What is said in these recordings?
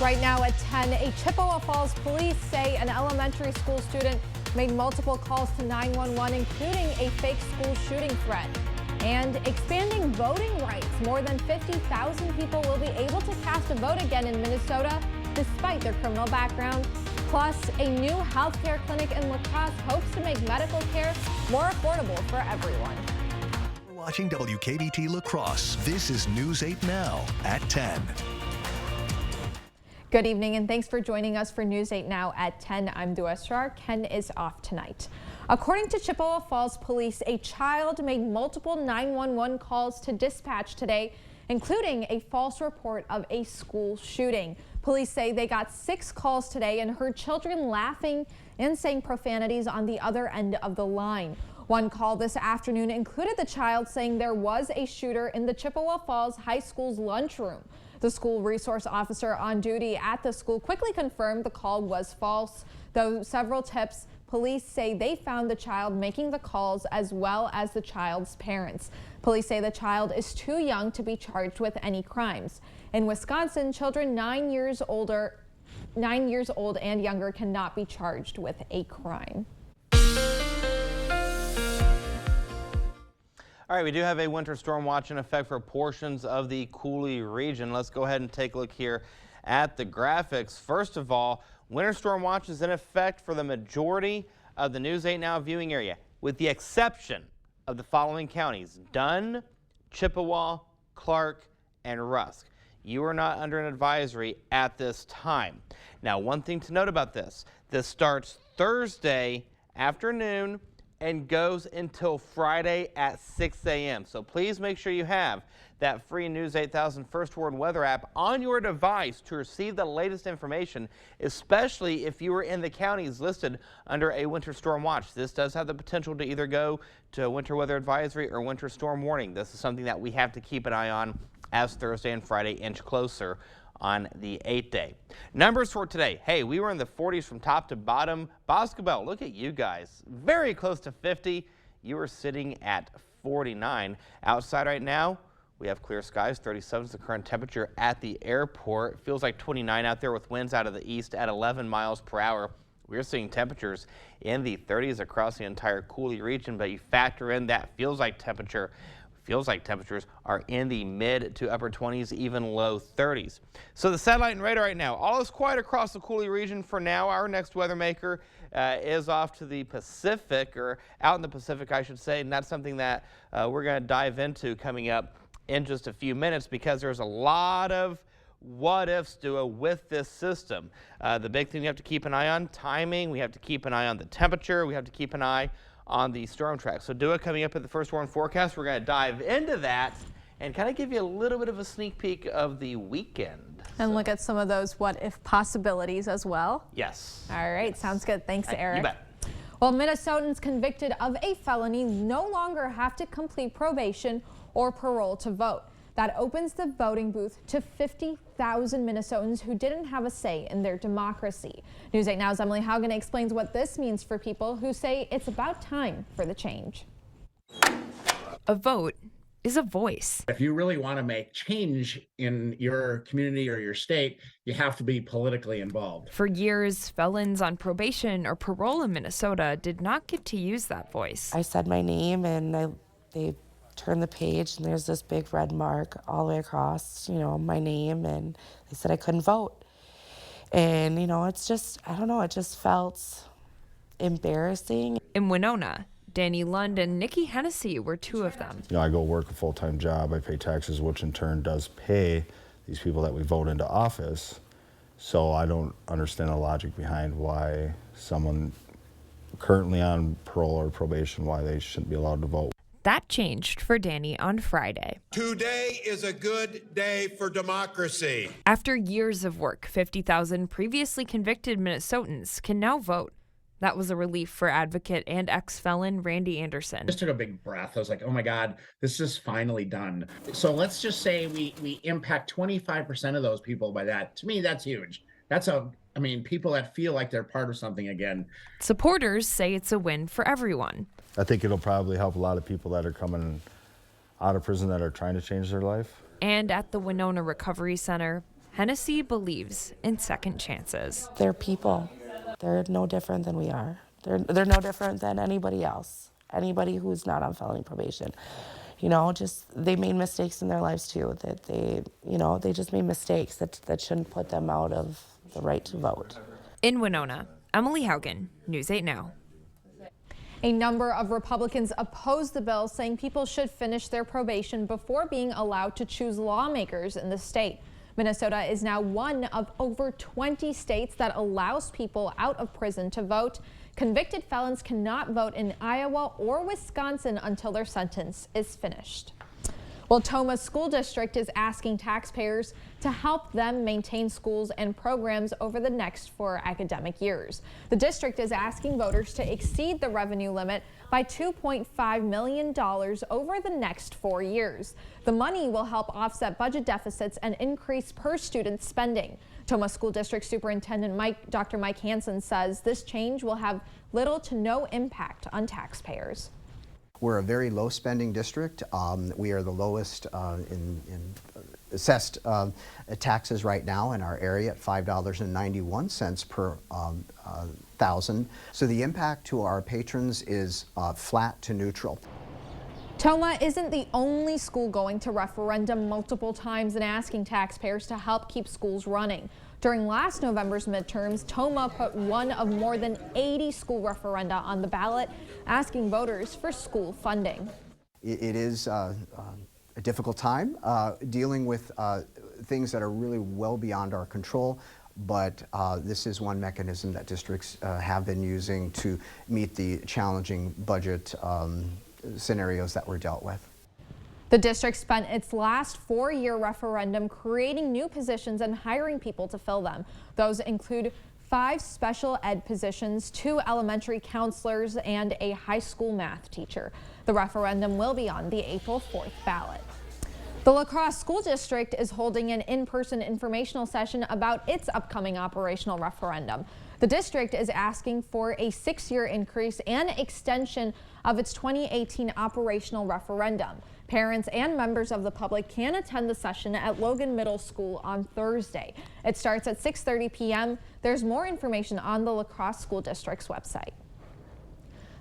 Right now at 10, a Chippewa Falls police say an elementary school student made multiple calls to 911, including a fake school shooting threat. And expanding voting rights. More than 50,000 people will be able to cast a vote again in Minnesota despite their criminal background. Plus, a new healthcare clinic in La Crosse hopes to make medical care more affordable for everyone. Watching WKBT La Crosse. This is News 8 Now at 10. Good evening and thanks for joining us for News 8 Now at 10. I'm Dua Shar. Ken is off tonight. According to Chippewa Falls Police, a child made multiple 911 calls to dispatch today, including a false report of a school shooting. Police say they got 6 calls today and heard children laughing and saying profanities on the other end of the line. One call this afternoon included the child saying there was a shooter in the Chippewa Falls High School's lunchroom. The school resource officer on duty at the school quickly confirmed the call was false, though several tips. Police say they found the child making the calls as well as the child's parents. Police say the child is too young to be charged with any crimes. In Wisconsin, children 9 years old and younger cannot be charged with a crime. All right, we do have a winter storm watch in effect for portions of the Coulee region. Let's go ahead and take a look here at the graphics. First of all, winter storm watch is in effect for the majority of the News 8 Now viewing area, with the exception of the following counties: Dunn, Chippewa, Clark, and Rusk. You are not under an advisory at this time. Now, one thing to note about this starts Thursday afternoon and goes until Friday at 6 a.m. So please make sure you have that free News 8000 First Word Weather app on your device to receive the latest information, especially if you are in the counties listed under a winter storm watch. This does have the potential to either go to a winter weather advisory or winter storm warning. This is something that we have to keep an eye on as Thursday and Friday inch closer on the 8-day. Numbers for today. Hey, we were in the 40s from top to bottom. Boscobel, look at you guys. Very close to 50. You are sitting at 49. Outside right now, we have clear skies. 37 is the current temperature at the airport. It feels like 29 out there with winds out of the east at 11 miles per hour. We're seeing temperatures in the 30s across the entire Coulee region, but you factor in that feels like temperatures are in the mid to upper 20s, even low 30s. So the satellite and radar right now, all is quiet across the Coulee region for now. Our next weather maker is off to the Pacific, or out in the Pacific, I should say, and that's something that we're going to dive into coming up in just a few minutes, because there's a lot of what ifs with this system. The big thing we have to keep an eye on, timing. We have to keep an eye on the temperature. We have to keep an eye on the storm track. So Dua, coming up at the First Warn forecast, we're going to dive into that and kind of give you a little bit of a sneak peek of the weekend. And look at some of those what-if possibilities as well. Yes. All right, yes. Sounds good. Thanks, Eric. You bet. Well, Minnesotans convicted of a felony no longer have to complete probation or parole to vote. That opens the voting booth to 50,000 Minnesotans who didn't have a say in their democracy. News 8 Now's Emily Haugen explains what this means for people who say it's about time for the change. A vote is a voice. If you really want to make change in your community or your state, you have to be politically involved. For years, felons on probation or parole in Minnesota did not get to use that voice. I said my name and they turned the page and there's this big red mark all the way across, my name, and they said I couldn't vote. And, it's just, I don't know, it just felt embarrassing. In Winona, Danny Lund and Nikki Hennessy were two of them. I go work a full-time job, I pay taxes, which in turn does pay these people that we vote into office. So I don't understand the logic behind why someone currently on parole or probation, why they shouldn't be allowed to vote. That changed for Danny on Friday. Today is a good day for democracy. After years of work, 50,000 previously convicted Minnesotans can now vote. That was a relief for advocate and ex-felon Randy Anderson. I just took a big breath. I was like, oh my God, this is finally done. So let's just say we impact 25% of those people by that. To me, that's huge. People that feel like they're part of something again. Supporters say it's a win for everyone. I think it'll probably help a lot of people that are coming out of prison that are trying to change their life. And at the Winona Recovery Center, Hennessy believes in second chances. They're people. They're no different than we are. They're no different than anybody else. Anybody who's not on felony probation. You know, just they made mistakes in their lives too. That they just made mistakes that shouldn't put them out of the right to vote. In Winona, Emily Haugen, News 8 Now. A number of Republicans opposed the bill, saying people should finish their probation before being allowed to choose lawmakers in the state. Minnesota is now one of over 20 states that allows people out of prison to vote. Convicted felons cannot vote in Iowa or Wisconsin until their sentence is finished. Well, Tomah School District is asking taxpayers to help them maintain schools and programs over the next 4 academic years. The district is asking voters to exceed the revenue limit by $2.5 million over the next 4 years. The money will help offset budget deficits and increase per student spending. Tomah School District Superintendent Dr. Mike Hansen says this change will have little to no impact on taxpayers. We're a very low spending district. We are the lowest in assessed taxes right now in our area at $5.91 per thousand. So the impact to our patrons is flat to neutral. Tomah isn't the only school going to referendum multiple times and asking taxpayers to help keep schools running. During last November's midterms, Tomah put one of more than 80 school referenda on the ballot, asking voters for school funding. It is a difficult time dealing with things that are really well beyond our control, but this is one mechanism that districts have been using to meet the challenging budget scenarios that were dealt with. The district spent its last 4-year referendum creating new positions and hiring people to fill them. Those include 5 special ed positions, 2 elementary counselors, and a high school math teacher. The referendum will be on the April 4th ballot. The La Crosse School District is holding an in-person informational session about its upcoming operational referendum. The district is asking for a 6-year increase and extension of its 2018 operational referendum. Parents and members of the public can attend the session at Logan Middle School on Thursday. It starts at 6:30 p.m. There's more information on the La Crosse School District's website.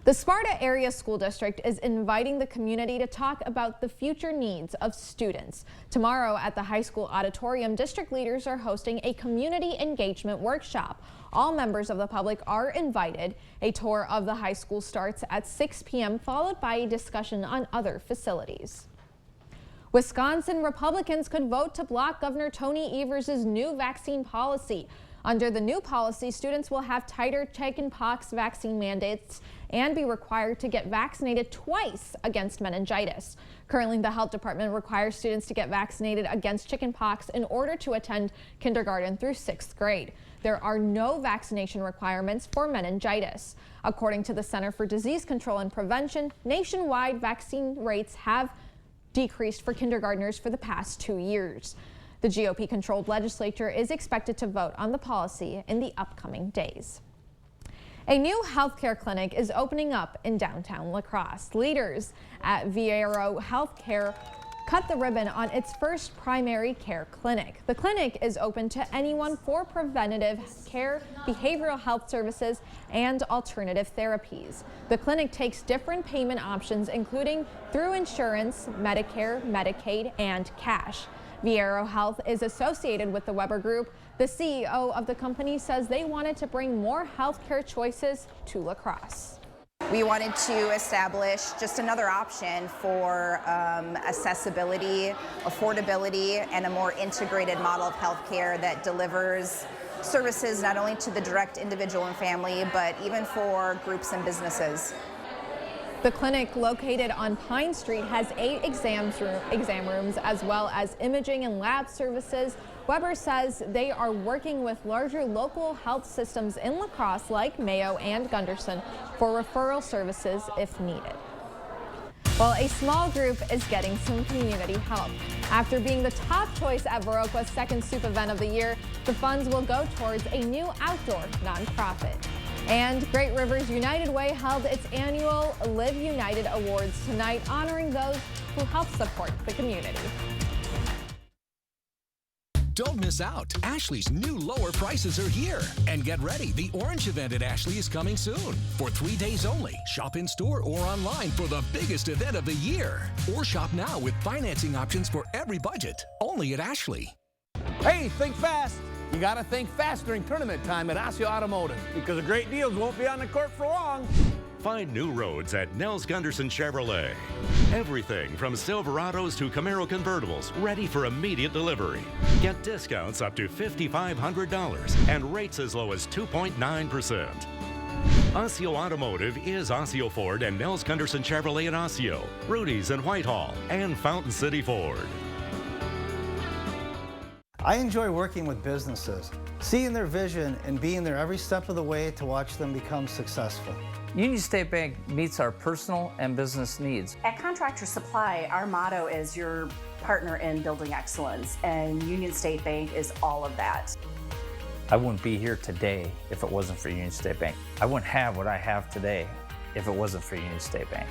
The Sparta Area School District is inviting the community to talk about the future needs of students. Tomorrow at the high school auditorium, district leaders are hosting a community engagement workshop. All members of the public are invited. A tour of the high school starts at 6 p.m., followed by a discussion on other facilities. Wisconsin Republicans could vote to block Governor Tony Evers' new vaccine policy. Under the new policy, students will have tighter chickenpox vaccine mandates and be required to get vaccinated twice against meningitis. Currently, the health department requires students to get vaccinated against chickenpox in order to attend kindergarten through 6th grade. There are no vaccination requirements for meningitis. According to the Center for Disease Control and Prevention, nationwide vaccine rates have decreased for kindergartners for the past 2 years. The GOP-controlled legislature is expected to vote on the policy in the upcoming days. A new healthcare clinic is opening up in downtown La Crosse. Leaders at Viero Healthcare cut the ribbon on its first primary care clinic. The clinic is open to anyone for preventative care, behavioral health services, and alternative therapies. The clinic takes different payment options, including through insurance, Medicare, Medicaid, and cash. Viero Health is associated with the Weber Group. The CEO of the company says they wanted to bring more healthcare choices to La Crosse. We wanted to establish just another option for accessibility, affordability, and a more integrated model of healthcare that delivers services not only to the direct individual and family, but even for groups and businesses. The clinic, located on Pine Street, has 8 exam rooms as well as imaging and lab services. Weber says they are working with larger local health systems in La Crosse like Mayo and Gunderson for referral services if needed. Well, a small group is getting some community help. After being the top choice at Viroqua's second soup event of the year, the funds will go towards a new outdoor nonprofit. And Great Rivers United Way held its annual Live United Awards tonight, honoring those who help support the community. Don't miss out. Ashley's new lower prices are here. And get ready, the Orange event at Ashley is coming soon. For 3 days only, shop in store or online for the biggest event of the year. Or shop now with financing options for every budget. Only at Ashley. Hey, think fast. You gotta think fast during tournament time at Osseo Automotive because the great deals won't be on the court for long. Find new roads at Nels Gunderson Chevrolet. Everything from Silverados to Camaro convertibles ready for immediate delivery. Get discounts up to $5,500 and rates as low as 2.9%. Osseo Automotive is Osseo Ford and Nels Gunderson Chevrolet in Osseo, Rudy's in Whitehall, and Fountain City Ford. I enjoy working with businesses, seeing their vision and being there every step of the way to watch them become successful. Union State Bank meets our personal and business needs. At Contractor Supply, our motto is your partner in building excellence, and Union State Bank is all of that. I wouldn't be here today if it wasn't for Union State Bank. I wouldn't have what I have today if it wasn't for Union State Bank.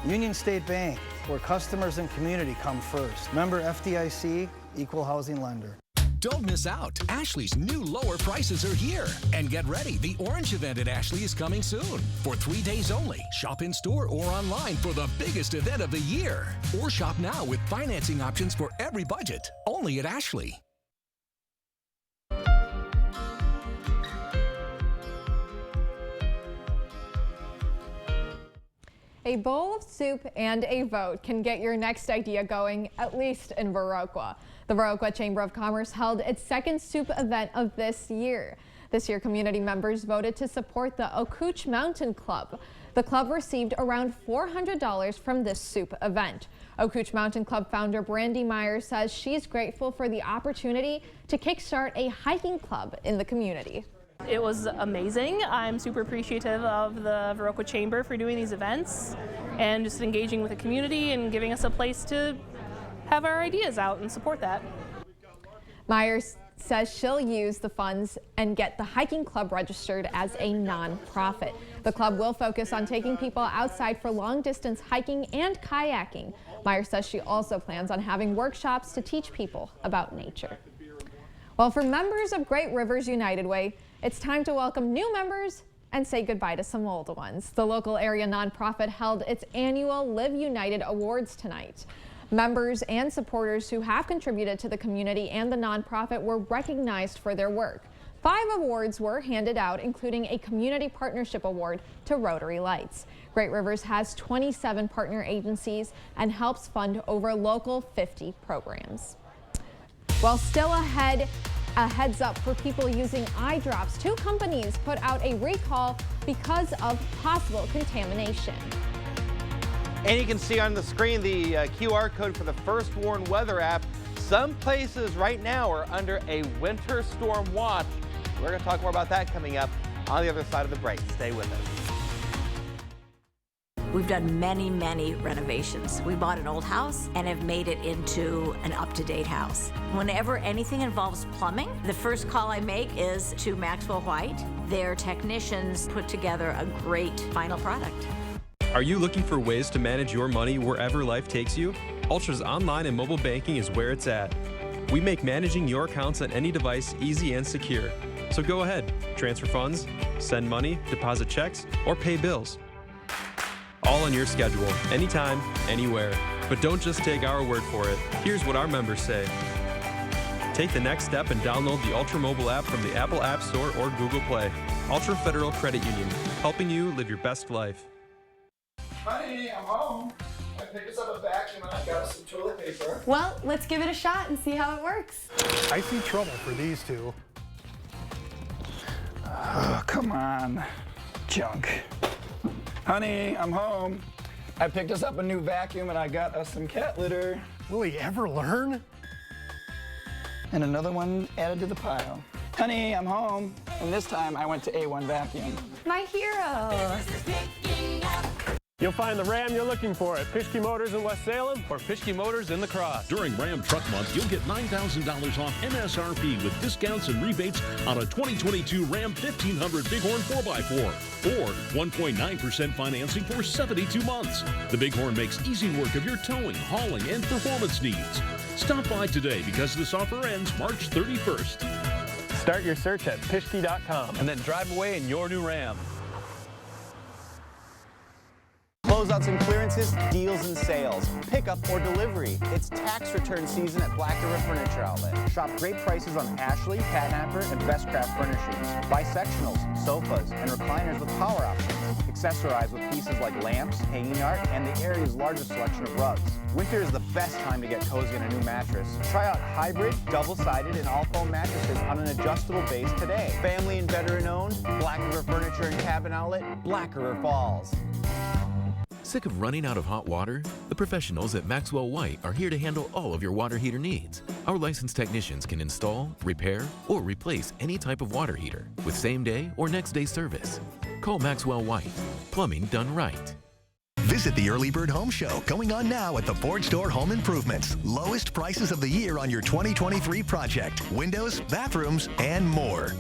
Union State Bank, where customers and community come first. Member FDIC, equal housing lender. Don't miss out. Ashley's new lower prices are here. And get ready, the Orange event at Ashley is coming soon. For 3 days only, shop in store or online for the biggest event of the year. Or shop now with financing options for every budget. Only at Ashley. A bowl of soup and a vote can get your next idea going, at least in Viroqua. The Viroqua Chamber of Commerce held its second soup event of this year. This year, community members voted to support the Ocooch Mountain Club. The club received around $400 from this soup event. Ocooch Mountain Club founder Brandy Myers says she's grateful for the opportunity to kickstart a hiking club in the community. It was amazing. I'm super appreciative of the Viroqua Chamber for doing these events and just engaging with the community and giving us a place to have our ideas out and support that. Myers says she'll use the funds and get the hiking club registered as a non-profit. The club will focus on taking people outside for long-distance hiking and kayaking. Myers says she also plans on having workshops to teach people about nature. Well, for members of Great Rivers United Way, it's time to welcome new members and say goodbye to some old ones. The local area nonprofit held its annual Live United Awards tonight. Members and supporters who have contributed to the community and the nonprofit were recognized for their work. 5 awards were handed out, including a Community Partnership Award to Rotary Lights. Great Rivers has 27 partner agencies and helps fund over local 50 programs. Well, still a heads up for people using eye drops. 2 companies put out a recall because of possible contamination. And you can see on the screen the QR code for the First Warn Weather app. Some places right now are under a winter storm watch. We're going to talk more about that coming up on the other side of the break. Stay with us. We've done many, many renovations. We bought an old house and have made it into an up-to-date house. Whenever anything involves plumbing, the first call I make is to Maxwell White. Their technicians put together a great final product. Are you looking for ways to manage your money wherever life takes you? Ultra's online and mobile banking is where it's at. We make managing your accounts on any device easy and secure. So go ahead, transfer funds, send money, deposit checks, or pay bills. All on your schedule, anytime, anywhere. But don't just take our word for it. Here's what our members say. Take the next step and download the Ultra mobile app from the Apple App Store or Google Play. Ultra Federal Credit Union, helping you live your best life. Honey, I'm home. I picked us up a vacuum and I got us some toilet paper. Well, let's give it a shot and see how it works. I see trouble for these two. Oh, come on, junk. Honey, I'm home. I picked us up a new vacuum and I got us some cat litter. Will he ever learn? And another one added to the pile. Honey, I'm home. And this time I went to A1 Vacuum. My hero. You'll find the Ram you're looking for at Pischke Motors in West Salem or Pischke Motors in La Crosse. During Ram Truck Month, you'll get $9,000 off MSRP with discounts and rebates on a 2022 Ram 1500 Bighorn 4x4 or 1.9% financing for 72 months. The Bighorn makes easy work of your towing, hauling, and performance needs. Stop by today because this offer ends March 31st. Start your search at Pischke.com and then drive away in your new Ram. Closeouts and clearances, deals and sales, pickup or delivery. It's tax return season at Black River Furniture Outlet. Shop great prices on Ashley, Catnapper, and Bestcraft furnishings. Buy sectionals, sofas, and recliners with power options. Accessorize with pieces like lamps, hanging art, and the area's largest selection of rugs. Winter is the best time to get cozy in a new mattress. Try out hybrid, double-sided, and all-foam mattresses on an adjustable base today. Family and veteran-owned, Black River Furniture and Cabin Outlet, Black River Falls. Sick of running out of hot water? The professionals at Maxwell White are here to handle all of your water heater needs. Our licensed technicians can install, repair, or replace any type of water heater with same-day or next-day service. Call Maxwell White. Plumbing done right. Visit the Early Bird Home Show going on now at the Ford Store Home Improvements. Lowest prices of the year on your 2023 project. Windows, bathrooms, and more.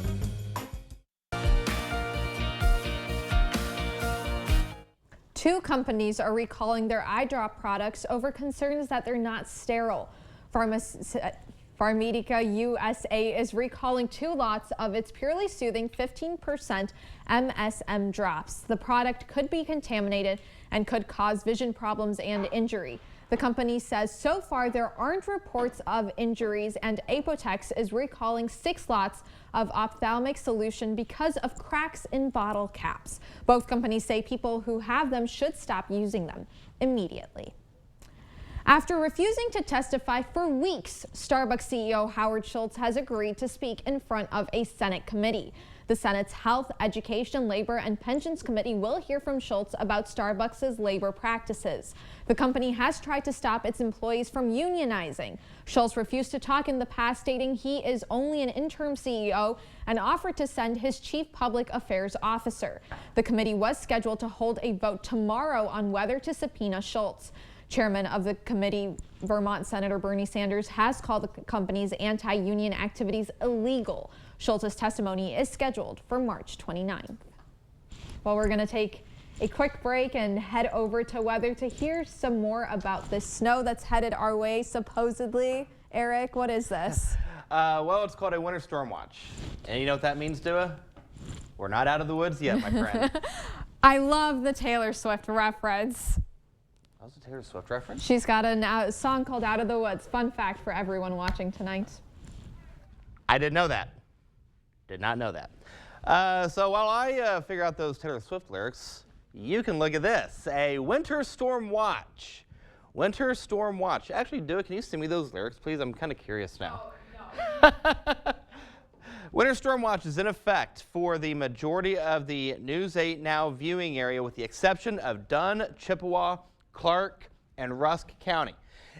Two companies are recalling their eye drop products over concerns that they're not sterile. Pharmedica USA is recalling 2 lots of its purely soothing 15% MSM drops. The product could be contaminated and could cause vision problems and injury. The company says so far there aren't reports of injuries, and Apotex is recalling 6 lots of ophthalmic solution because of cracks in bottle caps. Both companies say people who have them should stop using them immediately. After refusing to testify for weeks, Starbucks CEO Howard Schultz has agreed to speak in front of a Senate committee. The Senate's Health, Education, Labor, and Pensions Committee will hear from Schultz about Starbucks' labor practices. The company has tried to stop its employees from unionizing. Schultz refused to talk in the past, stating he is only an interim CEO, and offered to send his chief public affairs officer. The committee was scheduled to hold a vote tomorrow on whether to subpoena Schultz. Chairman of the committee, Vermont Senator Bernie Sanders, has called the company's anti-union activities illegal. Schultz's testimony is scheduled for March 29th. Well, we're going to take a quick break and head over to weather to hear some more about this snow that's headed our way, supposedly. Eric, what is this? Well, it's called a winter storm watch. And you know what that means, Dua? We're not out of the woods yet, my friend. I love the Taylor Swift reference. That was a Taylor Swift reference? She's got a song called Out of the Woods. Fun fact for everyone watching tonight. I didn't know that. Did not know that. So while I figure out those Taylor Swift lyrics, you can look at this. A winter storm watch. Winter storm watch. Actually, Dua, can you send me those lyrics, please? I'm kind of curious now. Oh, no. Winter storm watch is in effect for the majority of the News 8 Now viewing area, with the exception of Dunn, Chippewa, Clark, and Rusk County.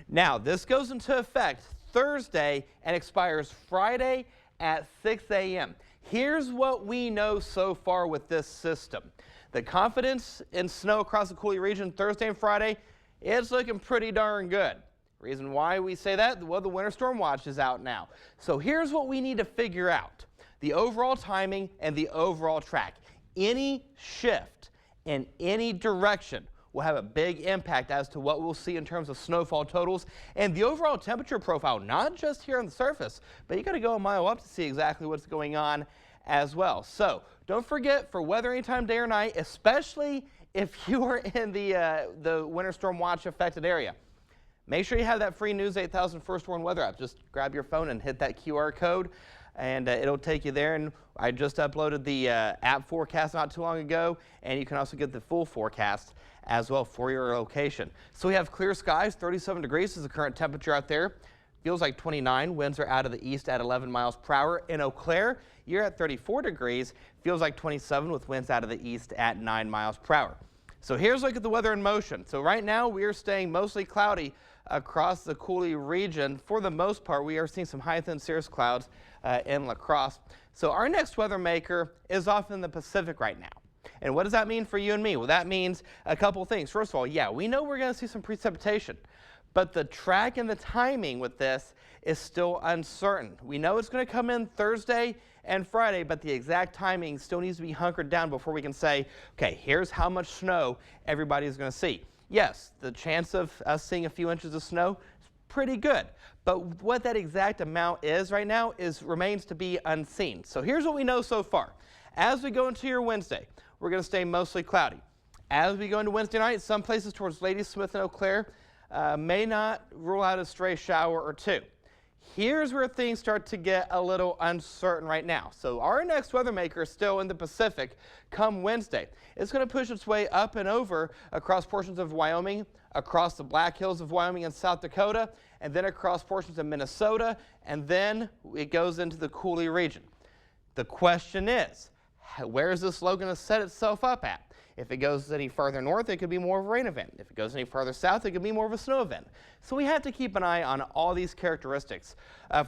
Now, this goes into effect Thursday and expires Friday at 6 a.m. Here's what we know so far with this system. The confidence in snow across the Coulee region Thursday and Friday is looking pretty darn good. Reason why we say that? Well, the winter storm watch is out now. So here's what we need to figure out. The overall timing and the overall track. Any shift in any direction will have a big impact as to what we'll see in terms of snowfall totals and the overall temperature profile, not just here on the surface, but you got to go a mile up to see exactly what's going on as well. So don't forget, for weather anytime, day or night, especially if you are in the winter storm watch affected area, make sure you have that free News 8000 First Warn weather app. Just grab your phone and hit that QR code, and it'll take you there. And I just uploaded the app forecast not too long ago, and you can also get the full forecast as well for your location. So we have clear skies, 37 degrees is the current temperature out there. Feels like 29. Winds are out of the east at 11 miles per hour. In Eau Claire, you're at 34 degrees. Feels like 27 with winds out of the east at 9 miles per hour. So here's a look at the weather in motion. So right now we are staying mostly cloudy across the Coulee region. For the most part, we are seeing some high thin cirrus clouds in La Crosse. So our next weather maker is off in the Pacific right now. And what does that mean for you and me? Well, that means a couple things. First of all, yeah, we know we're going to see some precipitation, but the track and the timing with this is still uncertain. We know it's going to come in Thursday and Friday, but the exact timing still needs to be hunkered down before we can say, okay, here's how much snow everybody's going to see. Yes, the chance of us seeing a few inches of snow is pretty good, but what that exact amount is right now remains to be unseen. So here's what we know so far. As we go into your Wednesday, we're going to stay mostly cloudy. As we go into Wednesday night, some places towards Ladysmith and Eau Claire may not rule out a stray shower or two. Here's where things start to get a little uncertain right now. So our next weather maker is still in the Pacific come Wednesday. It's going to push its way up and over across portions of Wyoming, across the Black Hills of Wyoming and South Dakota, and then across portions of Minnesota, and then it goes into the Coulee region. The question is, where is this low going to set itself up at? If it goes any further north, it could be more of a rain event. If it goes any further south, it could be more of a snow event. So we have to keep an eye on all these characteristics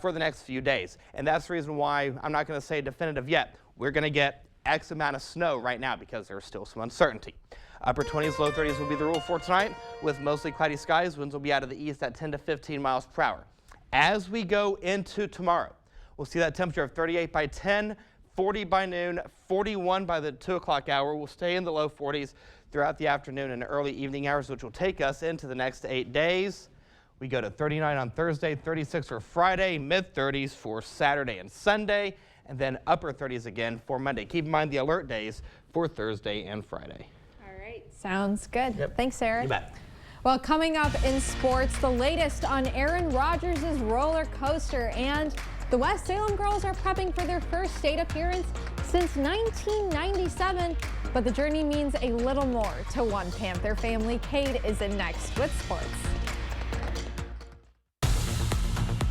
for the next few days. And that's the reason why I'm not going to say definitive yet. We're going to get X amount of snow right now because there's still some uncertainty. Upper 20s, low 30s will be the rule for tonight with mostly cloudy skies. Winds will be out of the east at 10 to 15 miles per hour. As we go into tomorrow, we'll see that temperature of 38 by 10, 40 by noon, 41 by the 2 o'clock hour. We'll stay in the low 40s throughout the afternoon and early evening hours, which will take us into the next 8 days. We go to 39 on Thursday, 36 for Friday, mid-30s for Saturday and Sunday, and then upper 30s again for Monday. Keep in mind the alert days for Thursday and Friday. All right, sounds good. Yep. Thanks, Eric. You bet. Well, coming up in sports, the latest on Aaron Rodgers' roller coaster, and the West Salem girls are prepping for their first state appearance since 1997, but the journey means a little more to one Panther family. Cade is in next with sports.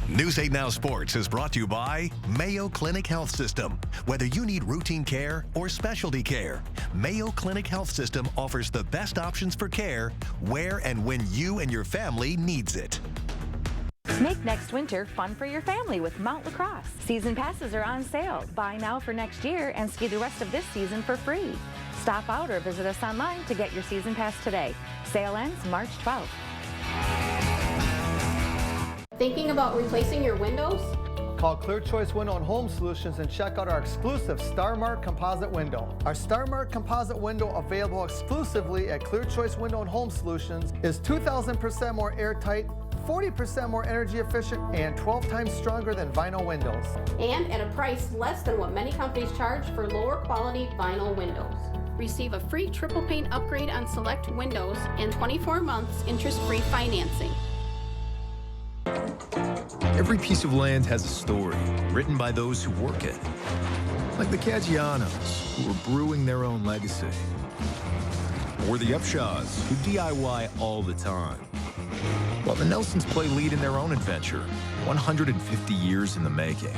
News 8 Now Sports is brought to you by Mayo Clinic Health System. Whether you need routine care or specialty care, Mayo Clinic Health System offers the best options for care where and when you and your family needs it. Make next winter fun for your family with Mount Lacrosse. Season passes are on sale. Buy now for next year and ski the rest of this season for free. Stop out or visit us online to get your season pass today. Sale ends March 12th. Thinking about replacing your windows? Call Clear Choice Window and Home Solutions and check out our exclusive StarMark composite window. Our StarMark composite window, available exclusively at Clear Choice Window and Home Solutions, is 2,000% more airtight, 40% more energy efficient, and 12 times stronger than vinyl windows. And at a price less than what many companies charge for lower quality vinyl windows. Receive a free triple paint upgrade on select windows and 24 months interest-free financing. Every piece of land has a story written by those who work it. Like the Caggianos, who are brewing their own legacy. Or the Upshaws, who DIY all the time. While the Nelsons play lead in their own adventure, 150 years in the making.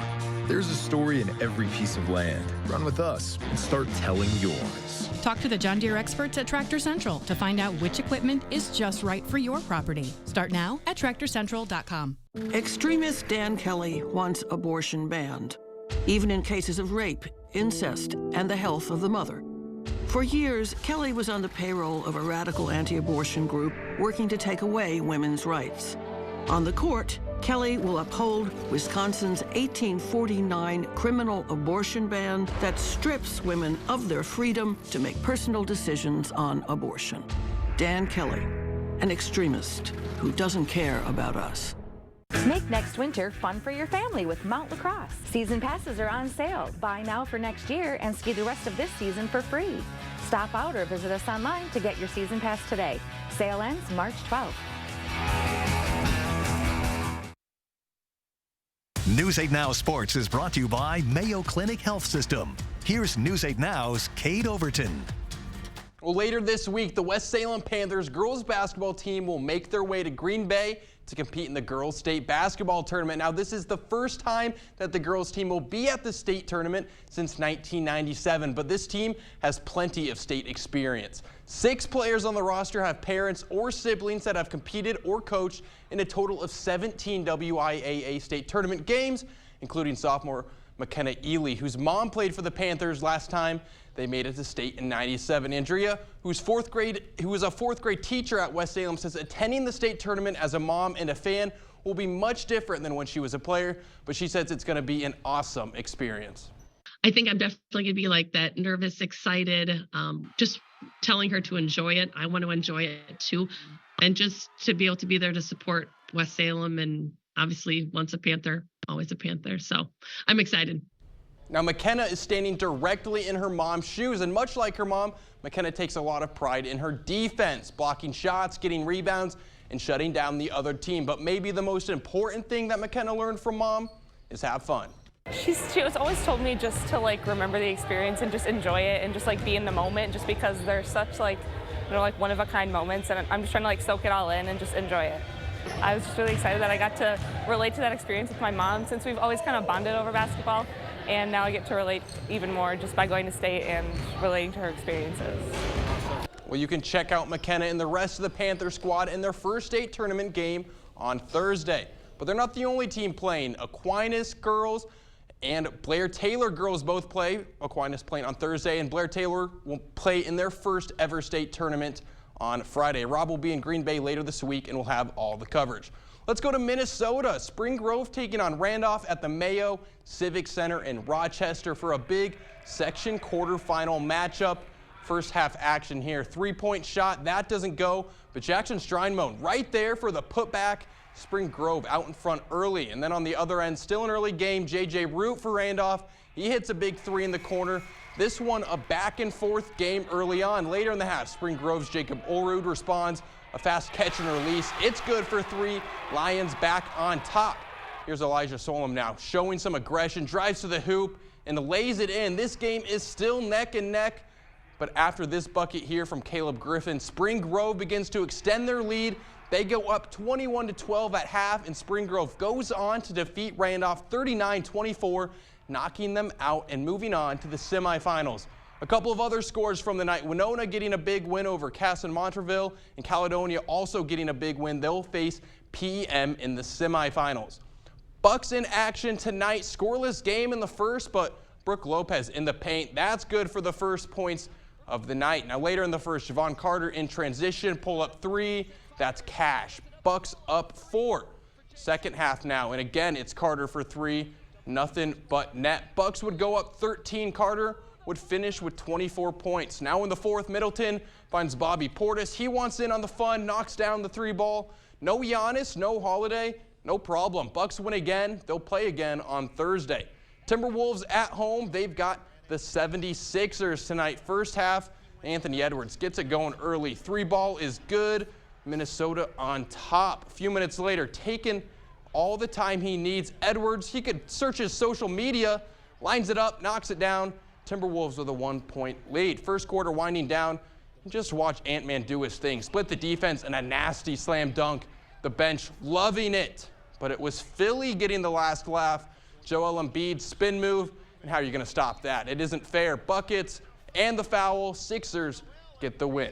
There's a story in every piece of land. Run with us and start telling yours. Talk to the John Deere experts at Tractor Central to find out which equipment is just right for your property. Start now at TractorCentral.com. Extremist Dan Kelly wants abortion banned, even in cases of rape, incest, and the health of the mother. For years, Kelly was on the payroll of a radical anti-abortion group working to take away women's rights. On the court, Kelly will uphold Wisconsin's 1849 criminal abortion ban that strips women of their freedom to make personal decisions on abortion. Dan Kelly, an extremist who doesn't care about us. Make next winter fun for your family with Mount Lacrosse. Season passes are on sale. Buy now for next year and ski the rest of this season for free. Stop out or visit us online to get your season pass today. Sale ends March 12th. News 8 Now Sports is brought to you by Mayo Clinic Health System. Here's News 8 Now's Cade Overton. Well, later this week, the West Salem Panthers girls basketball team will make their way to Green Bay to compete in the girls state basketball tournament. Now, this is the first time that the girls team will be at the state tournament since 1997, but this team has plenty of state experience. 6 players on the roster have parents or siblings that have competed or coached in a total of 17 WIAA state tournament games, including sophomore McKenna Ely, whose mom played for the Panthers last time they made it to state in '97. Andrea, who was a fourth grade teacher at West Salem, says attending the state tournament as a mom and a fan will be much different than when she was a player, but she says it's going to be an awesome experience. I think I'm definitely going to be like that, nervous, excited, just telling her to enjoy it. I want to enjoy it too. And just to be able to be there to support West Salem, and obviously once a Panther, always a Panther. So I'm excited. Now, McKenna is standing directly in her mom's shoes, and much like her mom, McKenna takes a lot of pride in her defense, blocking shots, getting rebounds, and shutting down the other team. But maybe the most important thing that McKenna learned from mom is have fun. She has always told me just to like remember the experience and just enjoy it and just like be in the moment, just because they're such like, you know, like one of a kind moments, and I'm just trying to like soak it all in and just enjoy it. I was just really excited that I got to relate to that experience with my mom, since we've always kind of bonded over basketball, and now I get to relate even more just by going to state and relating to her experiences. Well, you can check out McKenna and the rest of the Panther squad in their first state tournament game on Thursday. But they're not the only team playing. Aquinas girls and Blair Taylor girls both play. Aquinas playing on Thursday, and Blair Taylor will play in their first ever state tournament on Friday. Rob will be in Green Bay later this week and will have all the coverage. Let's go to Minnesota. Spring Grove taking on Randolph at the Mayo Civic Center in Rochester for a big section quarterfinal matchup. First half action here. 3-point shot, that doesn't go, but Jackson Streinmone right there for the putback. Spring Grove out in front early, and then on the other end, still an early game, J.J. Root for Randolph. He hits a big three in the corner. This one a back and forth game early on. Later in the half, Spring Grove's Jacob Olrud responds, a fast catch and release. It's good for three. Lions back on top. Here's Elijah Solom now, showing some aggression, drives to the hoop and lays it in. This game is still neck and neck, but after this bucket here from Caleb Griffin, Spring Grove begins to extend their lead. They go up 21-12 at half, and Spring Grove goes on to defeat Randolph 39-24, knocking them out and moving on to the semifinals. A couple of other scores from the night. Winona getting a big win over Cass and Montreville, and Caledonia also getting a big win. They'll face PM in the semifinals. Bucks in action tonight. Scoreless game in the first, but Brooke Lopez in the paint. That's good for the first points of the night. Now later in the first, Javon Carter in transition, pull up three. That's cash. Bucks up 4. Second half now, and again it's Carter for 3. Nothing but net. Bucks would go up 13. Carter would finish with 24 points. Now in the fourth, Middleton finds Bobby Portis. He wants in on the fun, knocks down the 3 ball. No Giannis, no Holiday, no problem. Bucks win again. They'll play again on Thursday. Timberwolves at home. They've got the 76ers tonight. First half, Anthony Edwards gets it going early. 3 ball is good. Minnesota on top. A few minutes later, taking all the time he needs. Edwards, he could search his social media, lines it up, knocks it down. Timberwolves with a 1-point lead. First quarter winding down. Just watch Ant-Man do his thing. Split the defense and a nasty slam dunk. The bench loving it. But it was Philly getting the last laugh. Joel Embiid spin move. And how are you going to stop that? It isn't fair. Buckets and the foul. Sixers get the win.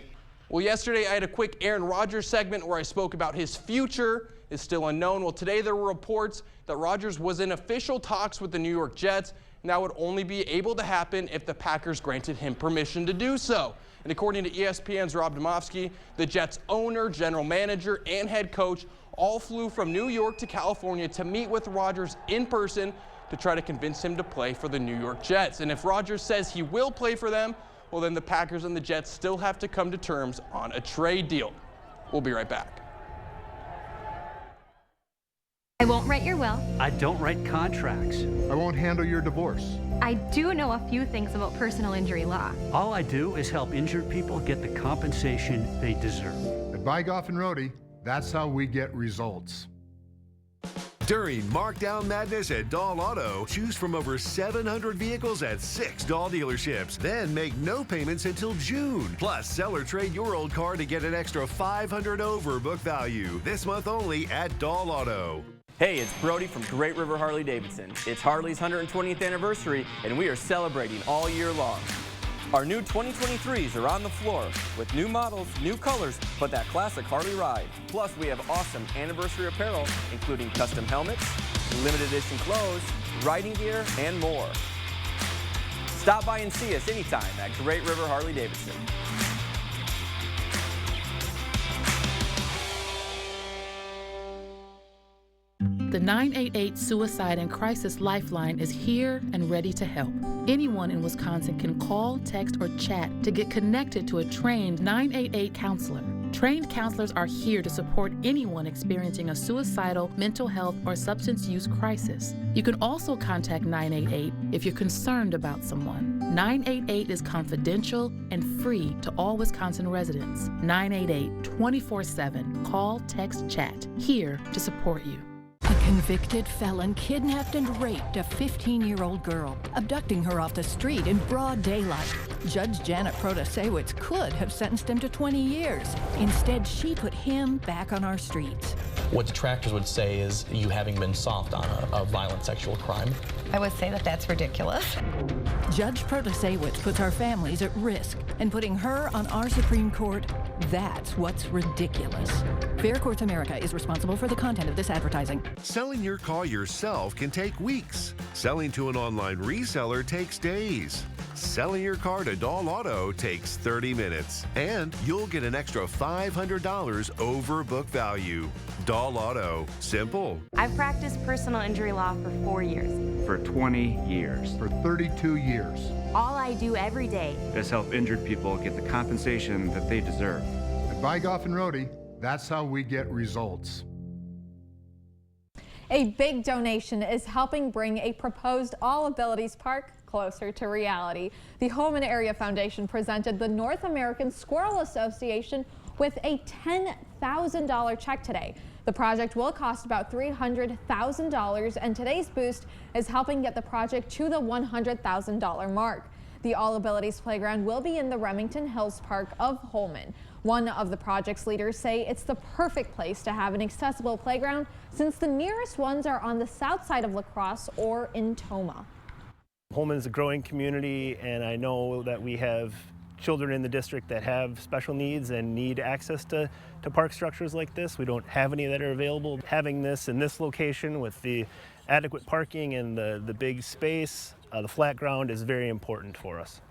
Well, yesterday I had a quick Aaron Rodgers segment where I spoke about his future is still unknown. Well, today there were reports that Rodgers was in official talks with the New York Jets, and that would only be able to happen if the Packers granted him permission to do so. And according to ESPN's Rob Demovsky, the Jets owner, general manager, and head coach all flew from New York to California to meet with Rodgers in person to try to convince him to play for the New York Jets. And if Rodgers says he will play for them, well, then the Packers and the Jets still have to come to terms on a trade deal. We'll be right back. I won't write your will. I don't write contracts. I won't handle your divorce. I do know a few things about personal injury law. All I do is help injured people get the compensation they deserve. At Bygoff and Rohde, that's how we get results. During Markdown Madness at Dahl Auto, choose from over 700 vehicles at 6 Dahl dealerships. Then make no payments until June. Plus, sell or trade your old car to get an extra $500 over book value. This month only at Dahl Auto. Hey, it's Brody from Great River Harley-Davidson. It's Harley's 120th anniversary, and we are celebrating all year long. Our new 2023s are on the floor with new models, new colors, but that classic Harley ride. Plus, we have awesome anniversary apparel, including custom helmets, limited edition clothes, riding gear, and more. Stop by and see us anytime at Great River Harley-Davidson. The 988 Suicide and Crisis Lifeline is here and ready to help. Anyone in Wisconsin can call, text, or chat to get connected to a trained 988 counselor. Trained counselors are here to support anyone experiencing a suicidal, mental health, or substance use crisis. You can also contact 988 if you're concerned about someone. 988 is confidential and free to all Wisconsin residents. 988 24/7. Call, text, chat. Here to support you. A convicted felon kidnapped and raped a 15-year-old girl, abducting her off the street in broad daylight. Judge Janet Protasewicz could have sentenced him to 20 years. Instead, she put him back on our streets. What detractors would say is you having been soft on a violent sexual crime. I would say that that's ridiculous. Judge Protasewicz puts our families at risk, and putting her on our Supreme Court, that's what's ridiculous. Fair Courts America is responsible for the content of this advertising. Selling your car yourself can take weeks. Selling to an online reseller takes days. Selling your car to Dahl Auto takes 30 minutes. And you'll get an extra $500 over book value. Dahl Auto. Simple. I've practiced personal injury law for 4 years. For 20 years. For 32 years. All I do every day is help injured people get the compensation that they deserve. At Vigoff and Rohde, that's how we get results. A big donation is helping bring a proposed All Abilities Park closer to reality. The Holmen Area Foundation presented the North American Squirrel Association with a $10,000 check today. The project will cost about $300,000, and today's boost is helping get the project to the $100,000 mark. The All Abilities Playground will be in the Remington Hills Park of Holmen. One of the project's leaders say it's the perfect place to have an accessible playground since the nearest ones are on the south side of La Crosse or in Tomah. Holmen is a growing community, and I know that we have children in the district that have special needs and need access to park structures like this. We don't have any that are available. Having this in this location with the adequate parking and the big space, the flat ground is very important for us.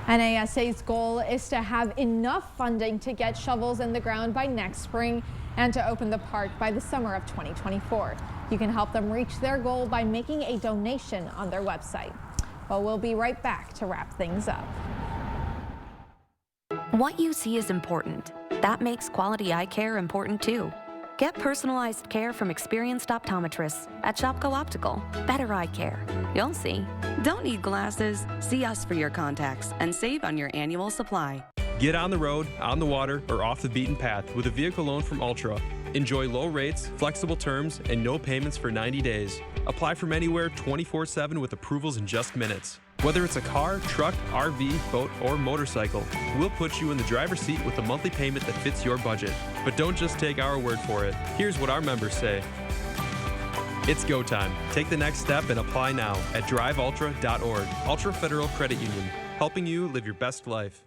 NASA's goal is to have enough funding to get shovels in the ground by next spring and to open the park by the summer of 2024. You can help them reach their goal by making a donation on their website. Well, we'll be right back to wrap things up. What you see is important. That makes quality eye care important too. Get personalized care from experienced optometrists at Shopko Optical. Better eye care. You'll see. Don't need glasses. See us for your contacts and save on your annual supply. Get on the road, on the water, or off the beaten path with a vehicle loan from Ultra. Enjoy low rates, flexible terms, and no payments for 90 days. Apply from anywhere 24/7 with approvals in just minutes. Whether it's a car, truck, RV, boat, or motorcycle, we'll put you in the driver's seat with a monthly payment that fits your budget. But don't just take our word for it. Here's what our members say. It's go time. Take the next step and apply now at driveultra.org. Ultra Federal Credit Union, helping you live your best life.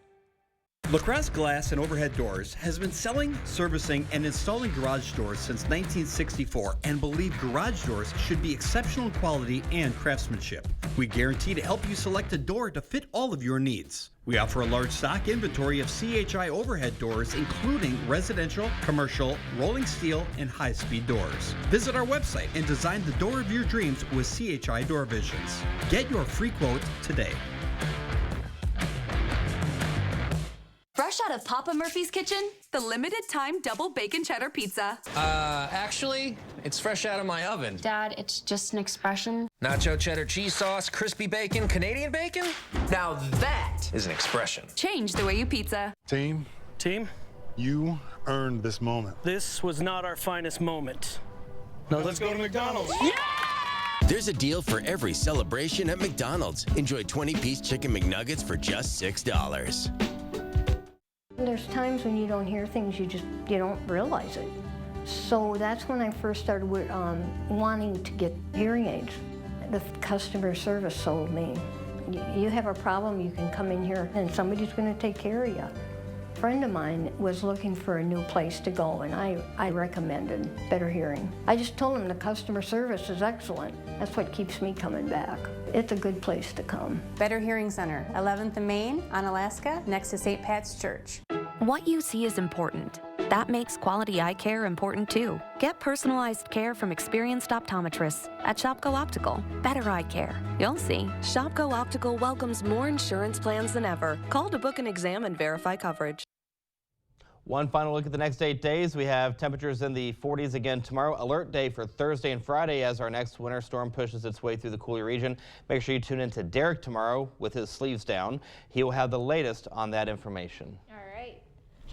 La Crosse Glass and Overhead Doors has been selling, servicing, and installing garage doors since 1964 and believe garage doors should be exceptional quality and craftsmanship. We guarantee to help you select a door to fit all of your needs. We offer a large stock inventory of CHI overhead doors, including residential, commercial, rolling steel, and high-speed doors. Visit our website and design the door of your dreams with CHI Door Visions. Get your free quote today. Fresh out of Papa Murphy's kitchen, the limited time double bacon cheddar pizza. Actually, it's fresh out of my oven. Dad, it's just an expression. Nacho cheddar cheese sauce, crispy bacon, Canadian bacon? Now that is an expression. Change the way you pizza. Team, you earned this moment. This was not our finest moment. Now let's go to McDonald's. Yeah! There's a deal for every celebration at McDonald's. Enjoy 20-piece chicken McNuggets for just $6. There's times when you don't hear things, you don't realize it. So that's when I first started wanting to get hearing aids. The customer service sold me. You have a problem, you can come in here and somebody's going to take care of you. friend of mine was looking for a new place to go, and I recommended Better Hearing. I just told him the customer service is excellent. That's what keeps me coming back. It's a good place to come. Better Hearing Center, 11th and Main on Alaska, next to St. Pat's Church. What you see is important. That makes quality eye care important too. Get personalized care from experienced optometrists at Shopko Optical. Better eye care. You'll see. Shopko Optical welcomes more insurance plans than ever. Call to book an exam and verify coverage. One final look at the next 8 days. We have temperatures in the 40s again tomorrow. Alert day for Thursday and Friday as our next winter storm pushes its way through the Coulee region. Make sure you tune in to Derek tomorrow with his sleeves down. He will have the latest on that information. All right.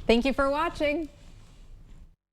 Thank you for watching.